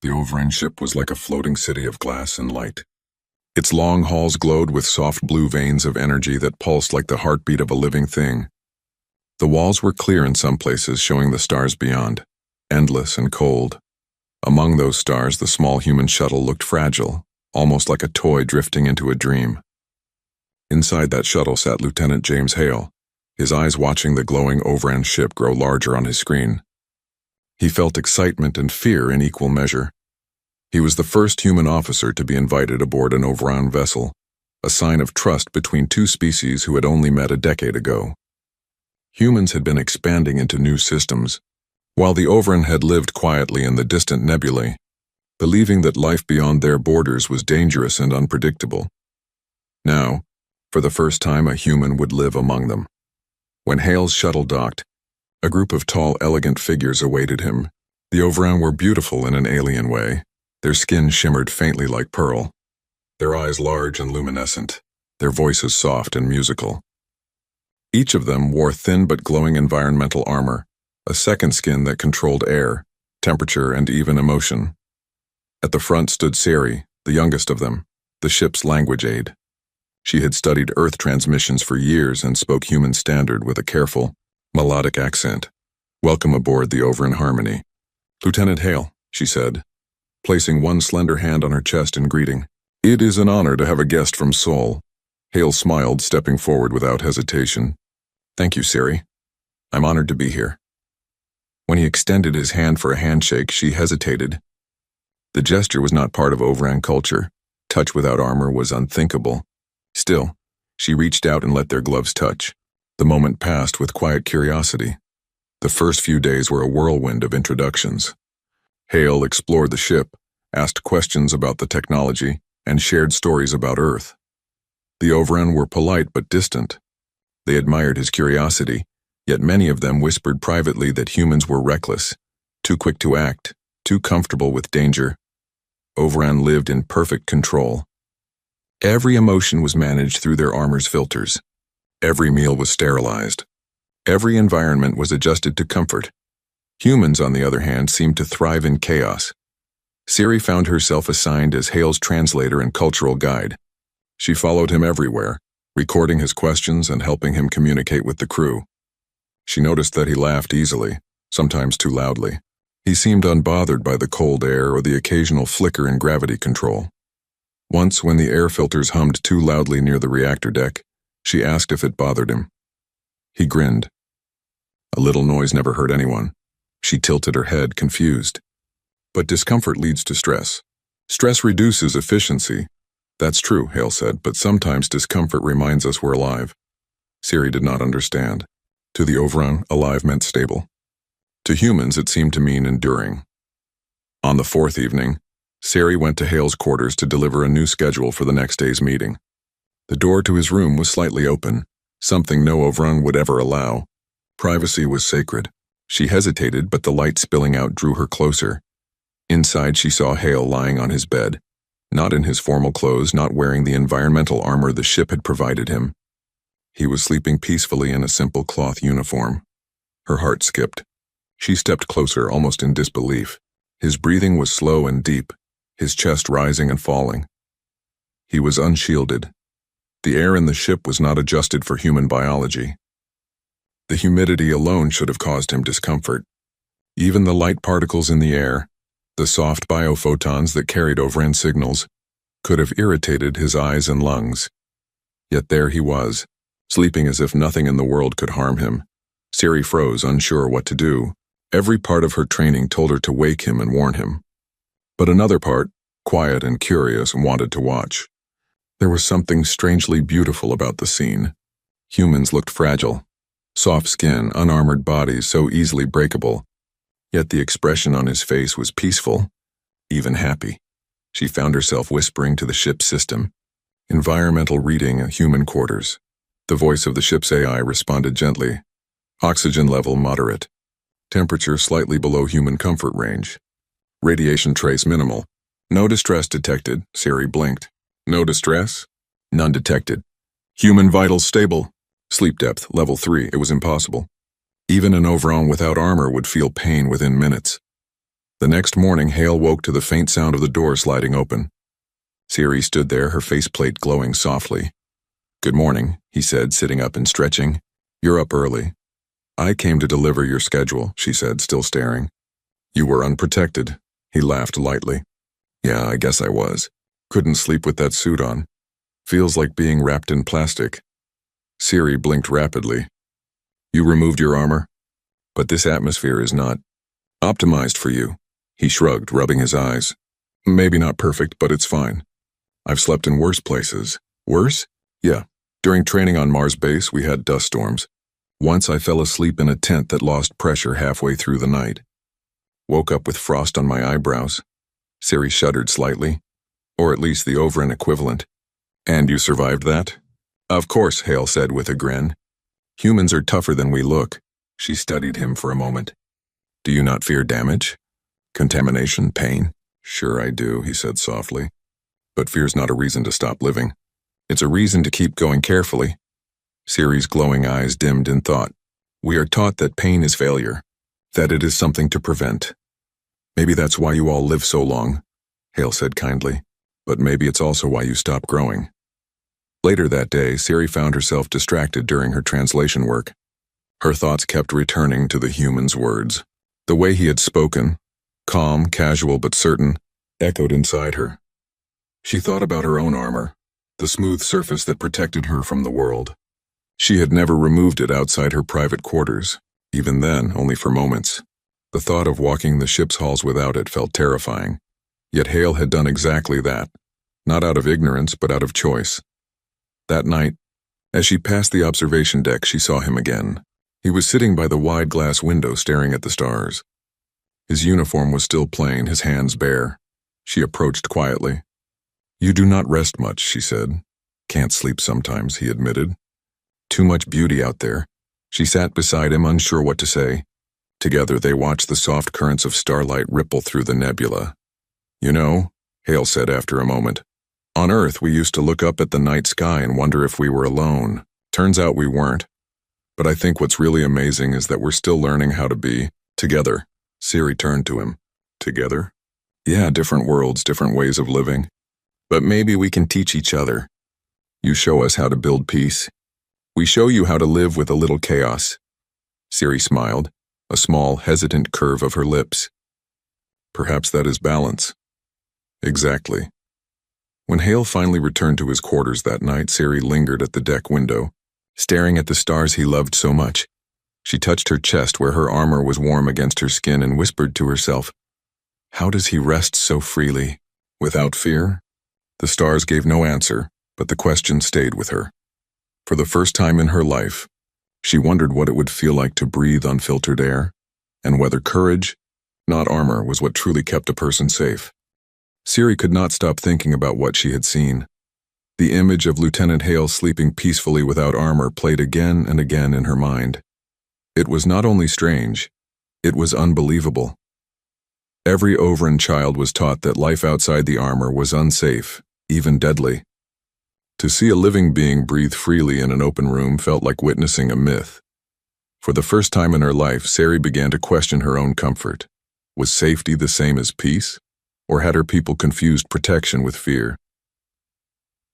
The Overend ship was like a floating city of glass and light. Its long halls glowed with soft blue veins of energy that pulsed like the heartbeat of a living thing. The walls were clear in some places, showing the stars beyond, endless and cold. Among those stars, the small human shuttle looked fragile, almost like a toy drifting into a dream. Inside that shuttle sat Lieutenant James Hale, his eyes watching the glowing Overend ship grow larger on his screen. He felt excitement and fear in equal measure. He was the first human officer to be invited aboard an Overend vessel, a sign of trust between two species who had only met a decade ago. Humans had been expanding into new systems, while the Overend had lived quietly in the distant nebulae, believing that life beyond their borders was dangerous and unpredictable. Now, for the first time, a human would live among them. When Hale's shuttle docked, a group of tall, elegant figures awaited him. The Overend were beautiful in an alien way. Their skin shimmered faintly like pearl, their eyes large and luminescent, their voices soft and musical. Each of them wore thin but glowing environmental armor, a second skin that controlled air, temperature, and even emotion. At the front stood Sari, the youngest of them, the ship's language aide. She had studied Earth transmissions for years and spoke human standard with a careful, melodic accent. "Welcome aboard the Overend Harmony. Lieutenant Hale," she said, placing one slender hand on her chest in greeting. "It is an honor to have a guest from Sol." Hale smiled, stepping forward without hesitation. "Thank you, Sari. I'm honored to be here." When he extended his hand for a handshake, she hesitated. The gesture was not part of Overend culture. Touch without armor was unthinkable. Still, she reached out and let their gloves touch. The moment passed with quiet curiosity. The first few days were a whirlwind of introductions. Hale explored the ship, asked questions about the technology, and shared stories about Earth. The Overend were polite but distant. They admired his curiosity, yet many of them whispered privately that humans were reckless, too quick to act, too comfortable with danger. Overend lived in perfect control. Every emotion was managed through their armor's filters. Every meal was sterilized. Every environment was adjusted to comfort. Humans, on the other hand, seemed to thrive in chaos. Sari found herself assigned as Hale's translator and cultural guide. She followed him everywhere, recording his questions and helping him communicate with the crew. She noticed that he laughed easily, sometimes too loudly. He seemed unbothered by the cold air or the occasional flicker in gravity control. Once, when the air filters hummed too loudly near the reactor deck, she asked if it bothered him. He grinned. A little noise never hurt anyone. She tilted her head, confused. But discomfort leads to stress. Stress reduces efficiency. That's true, Hale said, but sometimes discomfort reminds us we're alive. Sari did not understand. To the Overend, alive meant stable. To humans, it seemed to mean enduring. On the fourth evening, Sari went to Hale's quarters to deliver a new schedule for the next day's meeting. The door to his room was slightly open, something no Overend would ever allow. Privacy was sacred. She hesitated, but the light spilling out drew her closer. Inside, she saw Hale lying on his bed, not in his formal clothes, not wearing the environmental armor the ship had provided him. He was sleeping peacefully in a simple cloth uniform. Her heart skipped. She stepped closer, almost in disbelief. His breathing was slow and deep, his chest rising and falling. He was unshielded. The air in the ship was not adjusted for human biology. The humidity alone should have caused him discomfort. Even the light particles in the air, the soft biophotons that carried Overend signals, could have irritated his eyes and lungs. Yet there he was, sleeping as if nothing in the world could harm him. Sari froze, unsure what to do. Every part of her training told her to wake him and warn him. But another part, quiet and curious, wanted to watch. There was something strangely beautiful about the scene. Humans looked fragile. Soft skin, unarmored bodies so easily breakable. Yet the expression on his face was peaceful, even happy. She found herself whispering to the ship's system. Environmental reading, human quarters. The voice of the ship's AI responded gently. Oxygen level moderate. Temperature slightly below human comfort range. Radiation trace minimal. No distress detected, Sari blinked. No distress? None detected. Human vitals stable. Sleep depth, level 3, it was impossible. Even an Overend without armor would feel pain within minutes. The next morning, Hale woke to the faint sound of the door sliding open. Siri stood there, her faceplate glowing softly. "Good morning," he said, sitting up and stretching. "You're up early." "I came to deliver your schedule," she said, still staring. "You were unprotected." He laughed lightly. "Yeah, I guess I was. Couldn't sleep with that suit on. Feels like being wrapped in plastic." Siri blinked rapidly. "You removed your armor? But this atmosphere is not optimized for you." He shrugged, rubbing his eyes. "Maybe not perfect, but it's fine. I've slept in worse places." "Worse?" "Yeah. During training on Mars base, we had dust storms. Once I fell asleep in a tent that lost pressure halfway through the night. Woke up with frost on my eyebrows." Siri shuddered slightly. "Or at least the Overin equivalent." "And you survived that?" "Of course," Hale said with a grin. "Humans are tougher than we look." She studied him for a moment. "Do you not fear damage? Contamination? Pain?" "Sure I do," he said softly. "But fear's not a reason to stop living. It's a reason to keep going carefully." Siri's glowing eyes dimmed in thought. "We are taught that pain is failure, that it is something to prevent. Maybe that's why you all live so long," Hale said kindly. "But maybe it's also why you stop growing." Later that day, Siri found herself distracted during her translation work. Her thoughts kept returning to the human's words. The way he had spoken, calm, casual but certain, echoed inside her. She thought about her own armor, the smooth surface that protected her from the world. She had never removed it outside her private quarters, even then only for moments. The thought of walking the ship's halls without it felt terrifying. Yet Hale had done exactly that, not out of ignorance but out of choice. That night, as she passed the observation deck, she saw him again. He was sitting by the wide glass window staring at the stars. His uniform was still plain, his hands bare. She approached quietly. "You do not rest much," she said. "Can't sleep sometimes," he admitted. "Too much beauty out there." She sat beside him, unsure what to say. Together they watched the soft currents of starlight ripple through the nebula. "You know," Hale said after a moment, "on Earth we used to look up at the night sky and wonder if we were alone. Turns out we weren't. But I think what's really amazing is that we're still learning how to be together." Siri turned to him. "Together?" "Yeah, different worlds, different ways of living. But maybe we can teach each other. You show us how to build peace. We show you how to live with a little chaos." Siri smiled, a small, hesitant curve of her lips. "Perhaps that is balance." "Exactly." When Hale finally returned to his quarters that night, Siri lingered at the deck window, staring at the stars he loved so much. She touched her chest where her armor was warm against her skin and whispered to herself, "How does he rest so freely? Without fear?" The stars gave no answer, but the question stayed with her. For the first time in her life, she wondered what it would feel like to breathe unfiltered air, and whether courage, not armor, was what truly kept a person safe. Siri could not stop thinking about what she had seen. The image of Lieutenant Hale sleeping peacefully without armor played again and again in her mind. It was not only strange, it was unbelievable. Every Overin child was taught that life outside the armor was unsafe, even deadly. To see a living being breathe freely in an open room felt like witnessing a myth. For the first time in her life, Siri began to question her own comfort. Was safety the same as peace, or had her people confused protection with fear?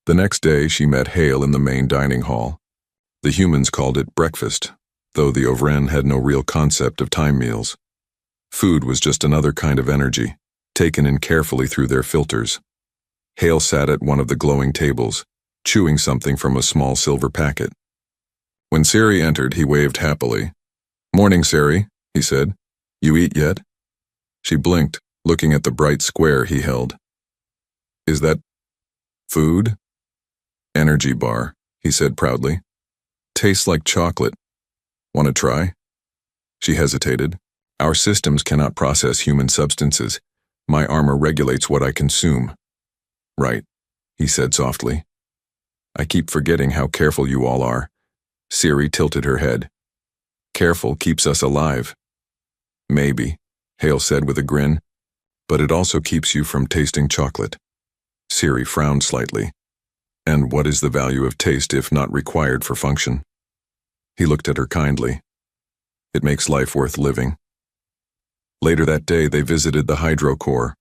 The next day, she met Hale in the main dining hall. The humans called it breakfast, though the Overin had no real concept of time meals. Food was just another kind of energy, taken in carefully through their filters. Hale sat at one of the glowing tables, chewing something from a small silver packet. When Siri entered, he waved happily. "Morning, Siri," he said. "You eat yet?" She blinked, looking at the bright square he held. "Is that food?" "Energy bar," he said proudly. "Tastes like chocolate. Want to try?" She hesitated. "Our systems cannot process human substances. My armor regulates what I consume." "Right," he said softly. "I keep forgetting how careful you all are." Siri tilted her head. "Careful keeps us alive." "Maybe," Hale said with a grin, "but it also keeps you from tasting chocolate." Siri frowned slightly. "And what is the value of taste if not required for function?" He looked at her kindly. "It makes life worth living." Later that day, they visited the hydrocore,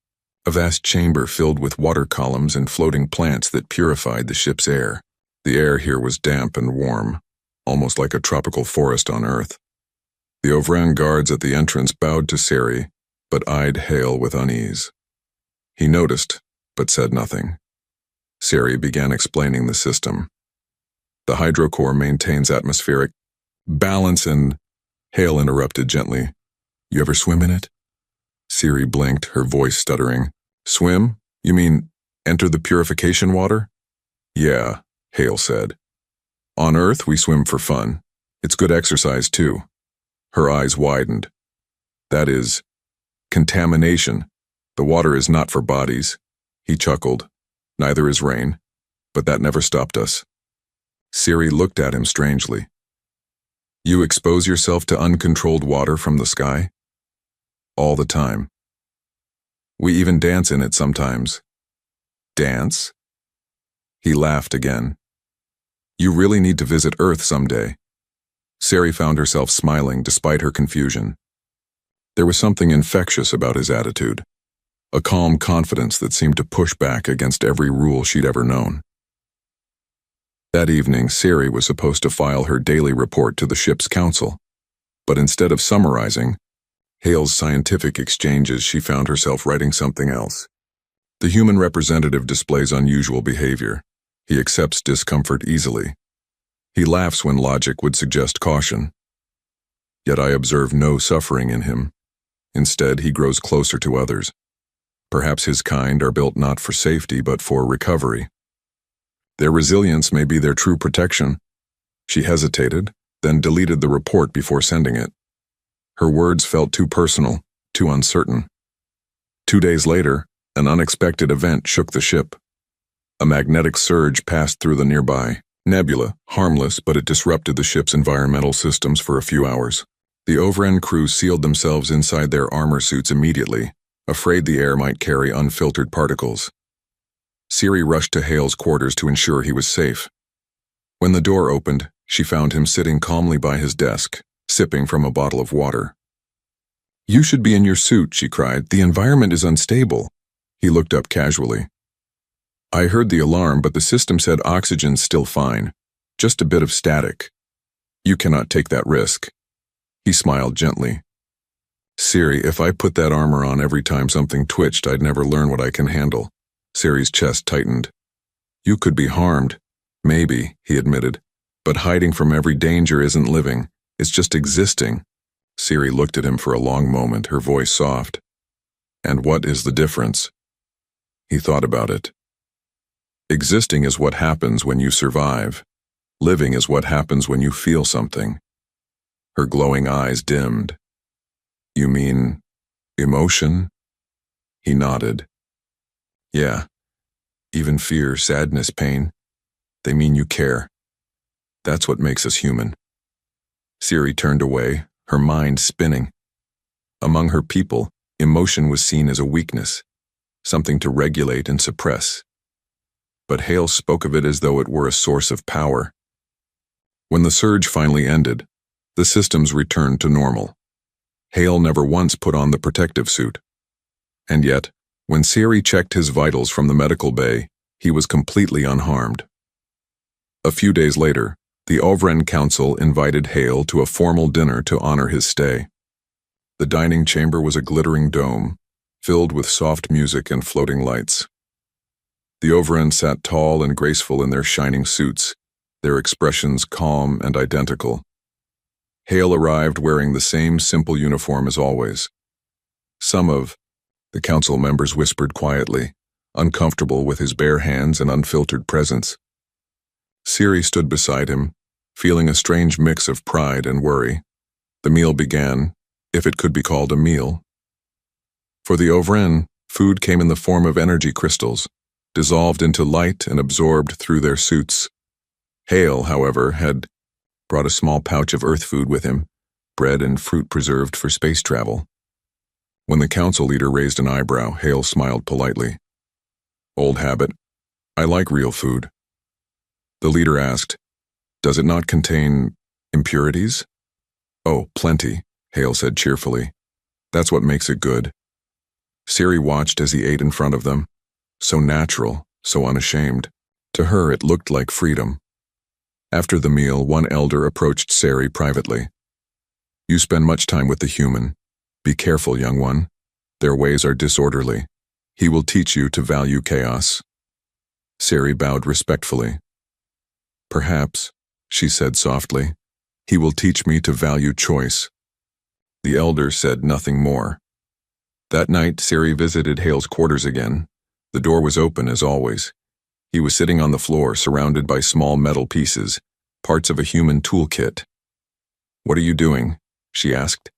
a vast chamber filled with water columns and floating plants that purified the ship's air. The air here was damp and warm, almost like a tropical forest on Earth. The Ovran guards at the entrance bowed to Sari, but eyed Hale with unease. He noticed, but said nothing. Sari began explaining the system. The hydrocore maintains atmospheric balance and... Hale interrupted gently. You ever swim in it? Sari blinked, her voice stuttering. Swim? You mean enter the purification water? Yeah, Hale said. On Earth, we swim for fun. It's good exercise, too. Her eyes widened. That is, contamination. The water is not for bodies. He chuckled. Neither is rain. But that never stopped us. Sari looked at him strangely. You expose yourself to uncontrolled water from the sky? All the time. We even dance in it sometimes. Dance? He laughed again. You really need to visit Earth someday. Sari found herself smiling despite her confusion. There was something infectious about his attitude, a calm confidence that seemed to push back against every rule she'd ever known. That evening, Sari was supposed to file her daily report to the ship's council, but instead of summarizing Hale's scientific exchanges, she found herself writing something else. The human representative displays unusual behavior. He accepts discomfort easily. He laughs when logic would suggest caution. Yet I observe no suffering in him. Instead, he grows closer to others. Perhaps his kind are built not for safety, but for recovery. Their resilience may be their true protection. She hesitated, then deleted the report before sending it. Her words felt too personal, too uncertain. 2 days later, an unexpected event shook the ship. A magnetic surge passed through the nearby nebula, harmless, but it disrupted the ship's environmental systems for a few hours. The Ovran crew sealed themselves inside their armor suits immediately, afraid the air might carry unfiltered particles. Sari rushed to Hale's quarters to ensure he was safe. When the door opened, she found him sitting calmly by his desk, sipping from a bottle of water. You should be in your suit, she cried. The environment is unstable. He looked up casually. I heard the alarm, but the system said oxygen's still fine. Just a bit of static. You cannot take that risk. He smiled gently. Sari, if I put that armor on every time something twitched, I'd never learn what I can handle. Sari's chest tightened. You could be harmed. Maybe, he admitted. But hiding from every danger isn't living. It's just existing. Sari looked at him for a long moment, her voice soft. And what is the difference? He thought about it. Existing is what happens when you survive. Living is what happens when you feel something. Her glowing eyes dimmed. You mean emotion? He nodded. Yeah. Even fear, sadness, pain. They mean you care. That's what makes us human. Sari turned away, her mind spinning. Among her people, emotion was seen as a weakness, something to regulate and suppress. But Hale spoke of it as though it were a source of power. When the surge finally ended, the systems returned to normal. Hale never once put on the protective suit. And yet, when Sari checked his vitals from the medical bay, he was completely unharmed. A few days later, the Ovran Council invited Hale to a formal dinner to honor his stay. The dining chamber was a glittering dome, filled with soft music and floating lights. The Ovran sat tall and graceful in their shining suits, their expressions calm and identical. Hale arrived wearing the same simple uniform as always. Some of the council members whispered quietly, uncomfortable with his bare hands and unfiltered presence. Sari stood beside him, feeling a strange mix of pride and worry. The meal began, if it could be called a meal. For the Ovran, food came in the form of energy crystals, dissolved into light and absorbed through their suits. Hale, however, had brought a small pouch of earth food with him, bread and fruit preserved for space travel. When the council leader raised an eyebrow, Hale smiled politely. Old habit. I like real food. The leader asked, Does it not contain impurities? Oh, plenty, Hale said cheerfully. That's what makes it good. Siri watched as he ate in front of them. So natural, so unashamed. To her, it looked like freedom. After the meal, one elder approached Siri privately. You spend much time with the human. Be careful, young one. Their ways are disorderly. He will teach you to value chaos. Siri bowed respectfully. Perhaps, she said softly, he will teach me to value choice. The elder said nothing more. That night, Siri visited Hale's quarters again. The door was open as always. He was sitting on the floor, surrounded by small metal pieces, parts of a human toolkit. What are you doing? She asked.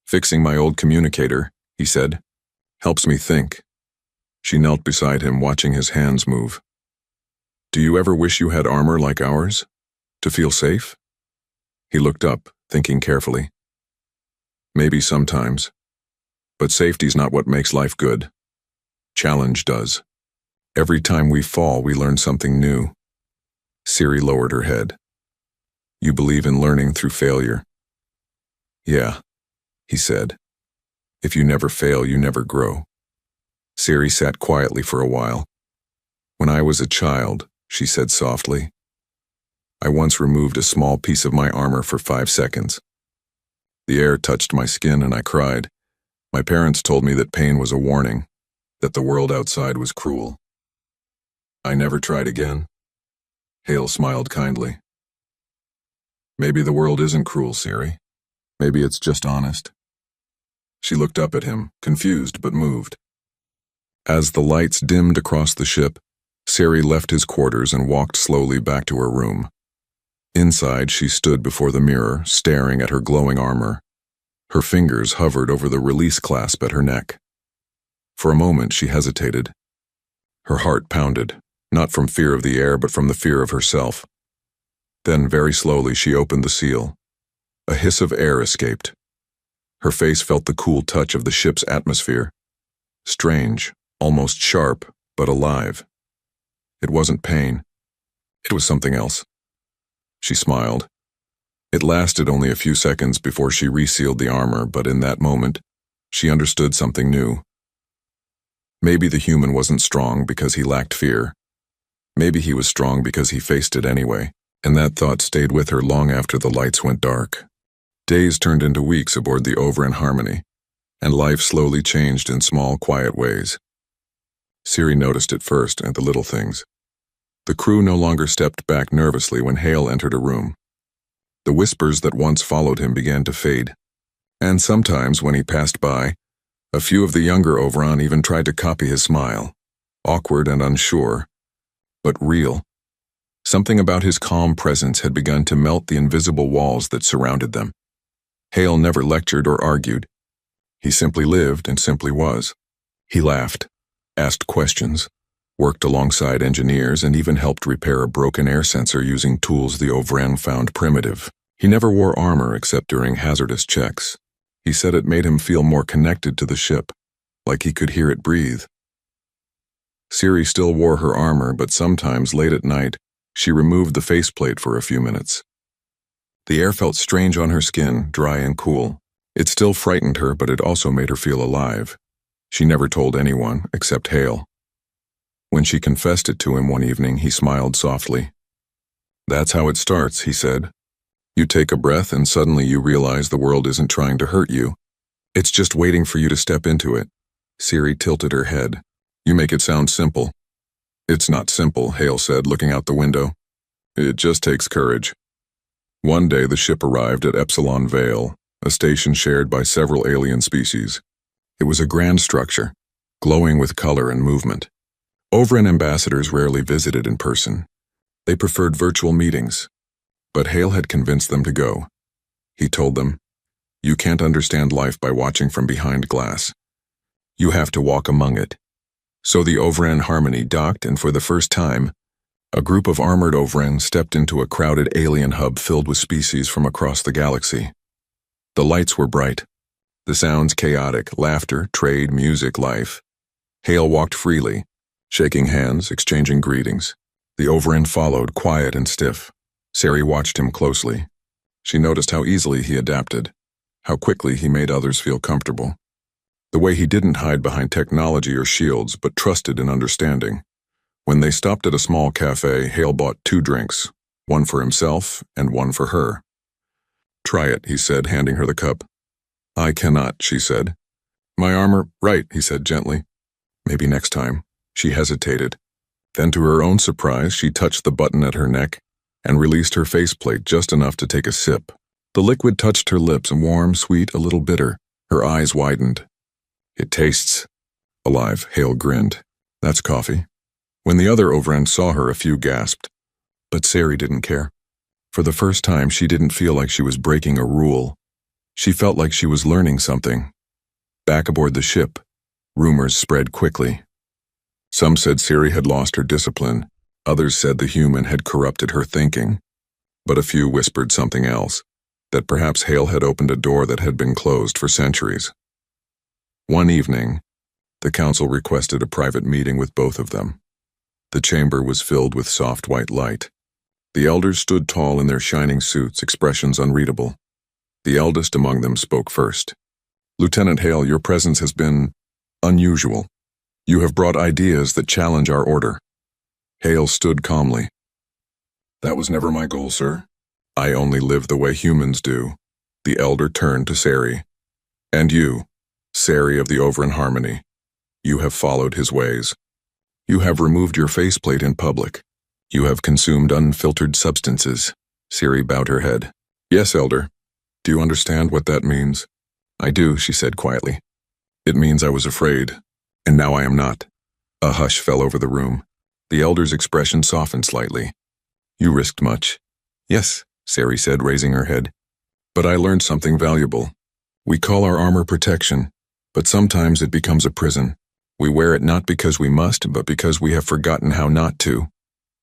Fixing my old communicator, he said. Helps me think. She knelt beside him, watching his hands move. Do you ever wish you had armor like ours? To feel safe? He looked up, thinking carefully. Maybe sometimes. But safety's not what makes life good. Challenge does. Every time we fall, we learn something new. Siri lowered her head. You believe in learning through failure? Yeah, he said. If you never fail, you never grow. Siri sat quietly for a while. When I was a child, she said softly, I once removed a small piece of my armor for 5 seconds. The air touched my skin and I cried. My parents told me that pain was a warning, that the world outside was cruel. I never tried again. Hale smiled kindly. Maybe the world isn't cruel, Siri. Maybe it's just honest. She looked up at him, confused but moved. As the lights dimmed across the ship, Siri left his quarters and walked slowly back to her room. Inside, she stood before the mirror, staring at her glowing armor. Her fingers hovered over the release clasp at her neck. For a moment, she hesitated. Her heart pounded, not from fear of the air, but from the fear of herself. Then, very slowly, she opened the seal. A hiss of air escaped. Her face felt the cool touch of the ship's atmosphere. Strange, almost sharp, but alive. It wasn't pain. It was something else. She smiled. It lasted only a few seconds before she resealed the armor, but in that moment, she understood something new. Maybe the human wasn't strong because he lacked fear. Maybe he was strong because he faced it anyway, and that thought stayed with her long after the lights went dark. Days turned into weeks aboard the Overend Harmony, and life slowly changed in small, quiet ways. Siri noticed it first at the little things. The crew no longer stepped back nervously when Hale entered a room. The whispers that once followed him began to fade, and sometimes when he passed by, a few of the younger Overend even tried to copy his smile, awkward and unsure, but real. Something about his calm presence had begun to melt the invisible walls that surrounded them. Hale never lectured or argued. He simply lived and simply was. He laughed, asked questions, worked alongside engineers, and even helped repair a broken air sensor using tools the Overend found primitive. He never wore armor except during hazardous checks. He said it made him feel more connected to the ship, like he could hear it breathe. Siri still wore her armor, but sometimes late at night, she removed the faceplate for a few minutes. The air felt strange on her skin, dry and cool. It still frightened her, but it also made her feel alive. She never told anyone, except Hale. When she confessed it to him one evening, he smiled softly. That's how it starts, he said. You take a breath and suddenly you realize the world isn't trying to hurt you. It's just waiting for you to step into it. Siri tilted her head. You make it sound simple. It's not simple, Hale said, looking out the window. It just takes courage. One day the ship arrived at Epsilon Vale, a station shared by several alien species. It was a grand structure, glowing with color and movement. Overend ambassadors rarely visited in person. They preferred virtual meetings. But Hale had convinced them to go. He told them, you can't understand life by watching from behind glass. You have to walk among it. So the Overend Harmony docked, and for the first time, a group of armored Overend stepped into a crowded alien hub filled with species from across the galaxy. The lights were bright. The sounds chaotic, laughter, trade, music, life. Hale walked freely, shaking hands, exchanging greetings. The Overend followed, quiet and stiff. Siri watched him closely. She noticed how easily he adapted, how quickly he made others feel comfortable. The way he didn't hide behind technology or shields, but trusted in understanding. When they stopped at a small cafe, Hale bought 2 drinks, one for himself and one for her. "Try it," he said, handing her the cup. "I cannot," she said. "My armor—" "Right," he said gently. "Maybe next time." She hesitated. Then, to her own surprise, she touched the button at her neck and released her faceplate just enough to take a sip. The liquid touched her lips, warm, sweet, a little bitter. Her eyes widened. "It tastes alive," Hale grinned. "That's coffee." When the other overend saw her, a few gasped. But Sari didn't care. For the first time, she didn't feel like she was breaking a rule. She felt like she was learning something. Back aboard the ship, rumors spread quickly. Some said Sari had lost her discipline. Others said the human had corrupted her thinking. But a few whispered something else, that perhaps Hale had opened a door that had been closed for centuries. One evening, the council requested a private meeting with both of them. The chamber was filled with soft white light. The elders stood tall in their shining suits, expressions unreadable. The eldest among them spoke first. "Lieutenant Hale, your presence has been unusual. You have brought ideas that challenge our order." Hale stood calmly. "That was never my goal, sir. I only live the way humans do." The elder turned to Sari. "And you, Sari of the Overend Harmony, you have followed his ways. You have removed your faceplate in public. You have consumed unfiltered substances." Sari bowed her head. "Yes, elder. Do you understand what that means?" "I do," she said quietly. "It means I was afraid, and now I am not." A hush fell over the room. The elder's expression softened slightly. "You risked much." "Yes," Sari said, raising her head. "But I learned something valuable. We call our armor protection, but sometimes it becomes a prison. We wear it not because we must, but because we have forgotten how not to."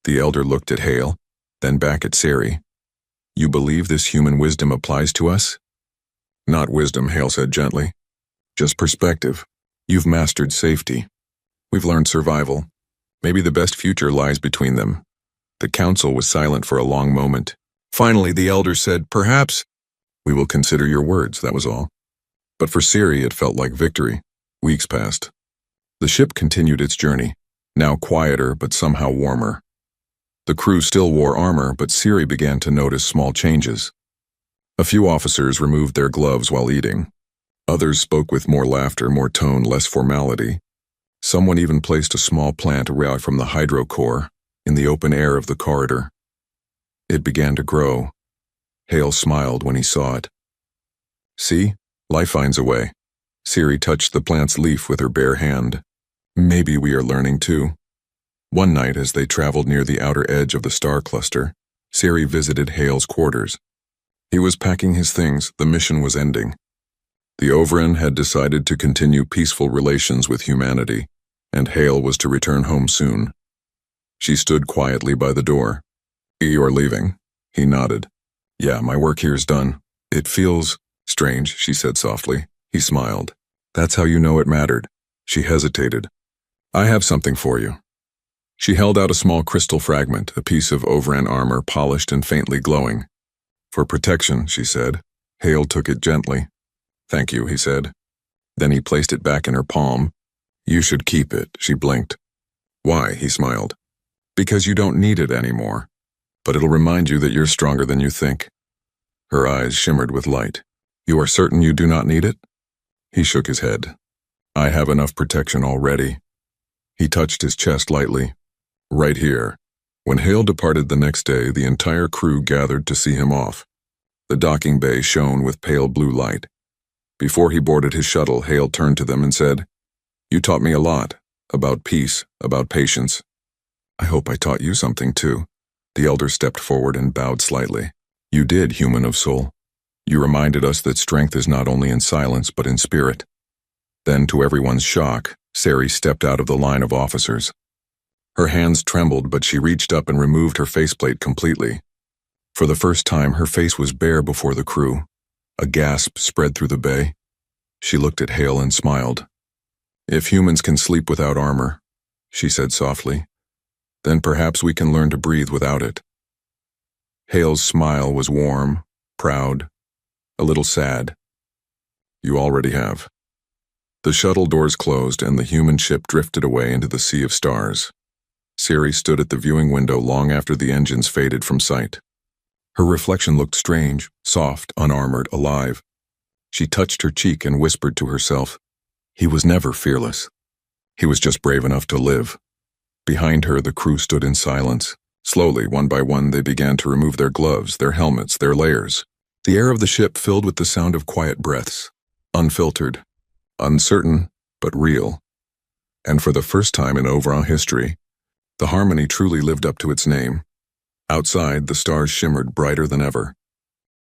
The elder looked at Hale, then back at Sari. "You believe this human wisdom applies to us?" "Not wisdom," Hale said gently. "Just perspective. You've mastered safety. We've learned survival. Maybe the best future lies between them." The council was silent for a long moment. Finally, the elder said, "Perhaps we will consider your words," that was all. But for Sari, it felt like victory. Weeks passed. The ship continued its journey, now quieter but somehow warmer. The crew still wore armor, but Sari began to notice small changes. A few officers removed their gloves while eating. Others spoke with more laughter, more tone, less formality. Someone even placed a small plant arrived from the hydro core in the open air of the corridor. It began to grow. Hale smiled when he saw it. "See, life finds a way." Sari touched the plant's leaf with her bare hand. "Maybe we are learning too." One night, as they traveled near the outer edge of the star cluster, Sari visited Hale's quarters. He was packing his things. The mission was ending. The Overend had decided to continue peaceful relations with humanity, and Hale was to return home soon. She stood quietly by the door. "You are leaving?" He nodded. "Yeah, my work here's done. It feels strange," she said softly. He smiled. "That's how you know it mattered." She hesitated. "I have something for you." She held out a small crystal fragment, a piece of Overend armor polished and faintly glowing. "For protection," she said. Hale took it gently. "Thank you," he said. Then he placed it back in her palm. "You should keep it," she blinked. "Why?" he smiled. "Because you don't need it anymore. But it'll remind you that you're stronger than you think." Her eyes shimmered with light. "You are certain you do not need it?" He shook his head. "I have enough protection already." He touched his chest lightly. "Right here." When Hale departed the next day, the entire crew gathered to see him off. The docking bay shone with pale blue light. Before he boarded his shuttle, Hale turned to them and said, "You taught me a lot, about peace, about patience. I hope I taught you something too." The elder stepped forward and bowed slightly. "You did, human of soul. You reminded us that strength is not only in silence but in spirit." Then, to everyone's shock, Sari stepped out of the line of officers. Her hands trembled, but she reached up and removed her faceplate completely. For the first time, her face was bare before the crew. A gasp spread through the bay. She looked at Hale and smiled. "If humans can sleep without armor," she said softly, "then perhaps we can learn to breathe without it." Hale's smile was warm, proud, a little sad. "You already have." The shuttle doors closed and the human ship drifted away into the sea of stars. Siri stood at the viewing window long after the engines faded from sight. Her reflection looked strange, soft, unarmored, alive. She touched her cheek and whispered to herself, "He was never fearless. He was just brave enough to live." Behind her, the crew stood in silence. Slowly, one by one, they began to remove their gloves, their helmets, their layers. The air of the ship filled with the sound of quiet breaths, unfiltered, uncertain, but real. And for the first time in Ovrant history, the harmony truly lived up to its name. Outside, the stars shimmered brighter than ever.